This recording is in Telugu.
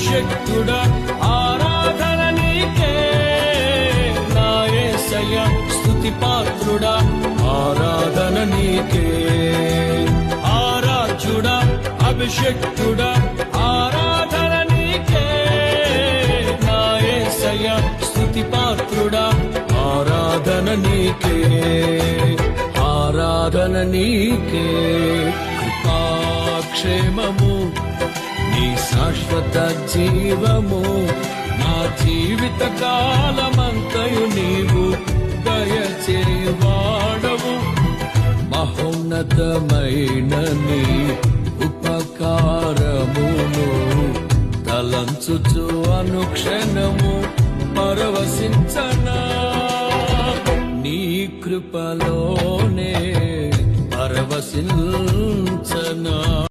అభిషక్తుడా ఆరాధన నీకే నా యేసయ్య స్తుతి పాత్రుడా ఆరాధన నీకే ఆరాధ్యుడా అభిషక్తుడా ఆరాధన నీకే నా యేసయ్య స్తుతి పాత్రుడా ఆరాధన నీకే ఆరాధన నీకే కృపాక్షేమము నీ శాశ్వత జీవము నా జీవిత కాలమంతయు నీవు దయచేవాడవు మహోన్నతమైన నీ ఉపకారమును తలంచుచు అనుక్షణము పరవశించనా నీ కృపలోనే పరవశించనా